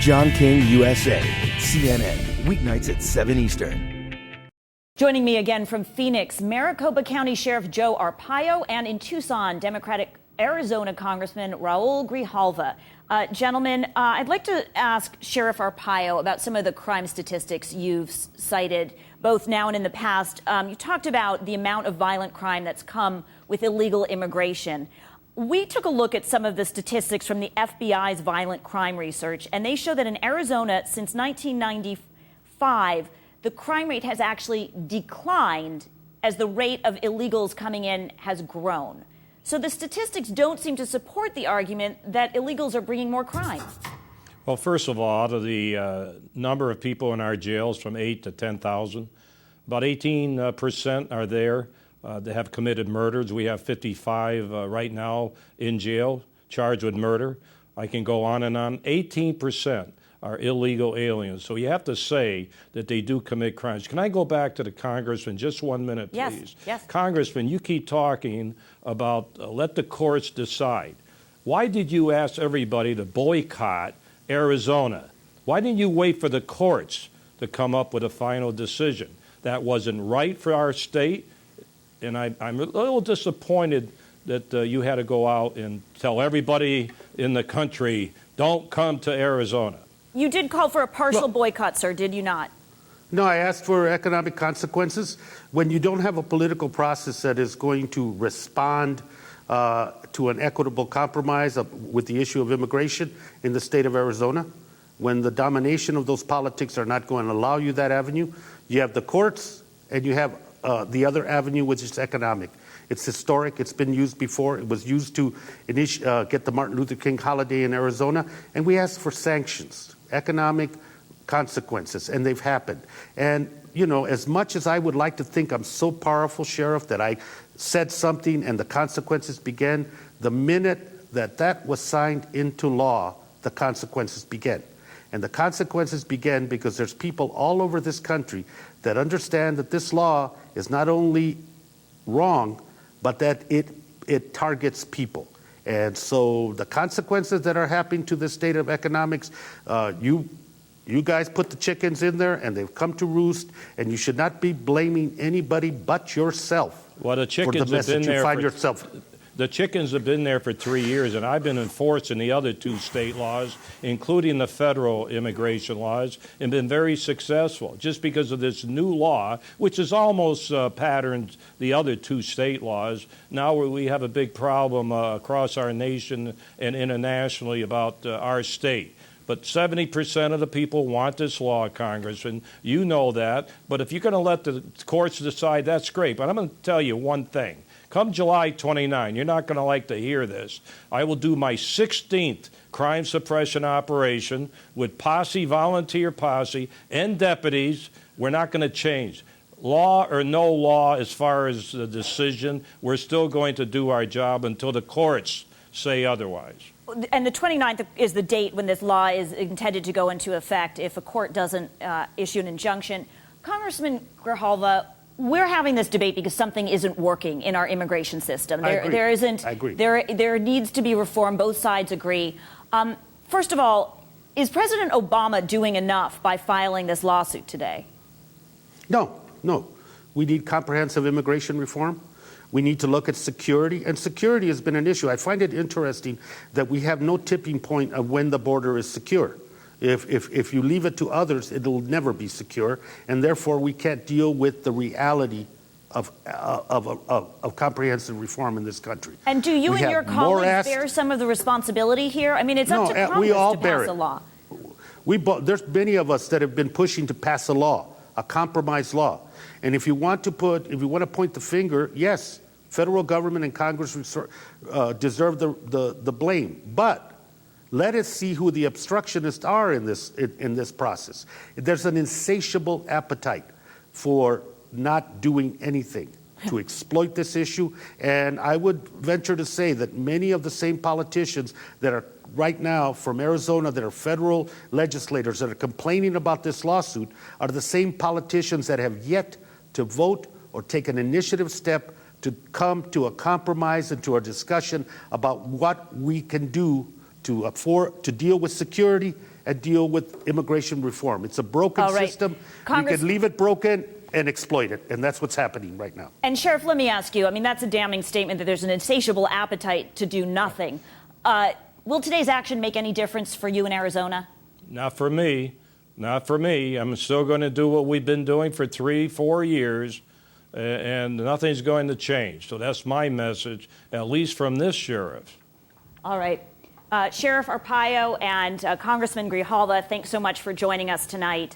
John King, USA, CNN, weeknights at 7 Eastern. Joining me again from Phoenix, Maricopa County Sheriff Joe Arpaio, and in Tucson, Democratic Arizona Congressman Raul Grijalva. Gentlemen, I'd like to ask Sheriff Arpaio about some of the crime statistics you've cited, both now and in the past. You talked about the amount of violent crime that's come with illegal immigration. We took a look at some of the statistics from the FBI's violent crime research, and they show that in Arizona, since 1995, the crime rate has actually declined as the rate of illegals coming in has grown. So the statistics don't seem to support the argument that illegals are bringing more crime. Well, first of all, out of the number of people in our jails from 8 to 10,000, about 18% are there that have committed murders. We have 55 right now in jail charged with murder. I can go on and on. 18% are illegal aliens. So you have to say that they do commit crimes. Can I go back to the Congressman just 1 minute, please? Yes. Congressman, you keep talking about let the courts decide. Why did you ask everybody to boycott Arizona? Why didn't you wait for the courts to come up with a final decision? That wasn't right for our state, and I'm a little disappointed that you had to go out and tell everybody in the country, don't come to Arizona. You did call for a partial boycott, sir, did you not? No, I asked for economic consequences. When you don't have a political process that is going to respond to an equitable compromise with the issue of immigration in the state of Arizona, when the domination of those politics are not going to allow you that avenue, you have the courts and you have the other avenue, which is economic. It's historic. It's been used before. It was used to get the Martin Luther King holiday in Arizona, and we asked for sanctions, economic consequences, and they've happened. And, you know, as much as I would like to think I'm so powerful, Sheriff, that I said something and the consequences began, the minute that that was signed into law, the consequences began. And the consequences began because there's people all over this country that understand that this law is not only wrong, but that it targets people. And so the consequences that are happening to the state of economics, you guys put the chickens in there and they've come to roost, and you should not be blaming anybody but yourself. Well, the chickens for the mess have been that you there find yourself. The chickens have been there for 3 years, and I've been enforcing the other two state laws, including the federal immigration laws, and been very successful. Just because of this new law, which is almost patterned the other two state laws, now we have a big problem across our nation and internationally about our state. But 70% of the people want this law, Congressman. You know that. But if you're going to let the courts decide, that's great. But I'm going to tell you one thing. Come July 29, you're not going to like to hear this, I will do my 16th crime suppression operation with posse, volunteer posse, and deputies. We're not going to change. Law or no law as far as the decision, we're still going to do our job until the courts say otherwise. And the 29th is the date when this law is intended to go into effect if a court doesn't issue an injunction. Congressman Grijalva, we're having this debate because something isn't working in our immigration system. I agree. There needs to be reform. Both sides agree. First of all, is President Obama doing enough by filing this lawsuit today? No. We need comprehensive immigration reform. We need to look at security, and security has been an issue. I find it interesting that we have no tipping point of when the border is secure. If you leave it to others, it'll never be secure, and therefore we can't deal with the reality of comprehensive reform in this country. And do you and your colleagues bear some of the responsibility here? I mean, it's up to Congress to pass a law. There's many of us that have been pushing to pass a law, a compromise law. And if you want to point the finger, yes, federal government and Congress deserve the blame, but let us see who the obstructionists are in this process. There's an insatiable appetite for not doing anything to exploit this issue, and I would venture to say that many of the same politicians that are right now from Arizona, that are federal legislators that are complaining about this lawsuit, are the same politicians that have yet to vote or take an initiative step to come to a compromise and to a discussion about what we can do to deal with security and deal with immigration reform. It's a broken system. We could leave it broken and exploit it, and that's what's happening right now. And Sheriff, let me ask you, I mean, that's a damning statement that there's an insatiable appetite to do nothing. Will today's action make any difference for you in Arizona? Not for me. Not for me. I'm still going to do what we've been doing for 3-4 years, and nothing's going to change. So that's my message, at least from this sheriff. All right. Sheriff Arpaio and Congressman Grijalva, thanks so much for joining us tonight.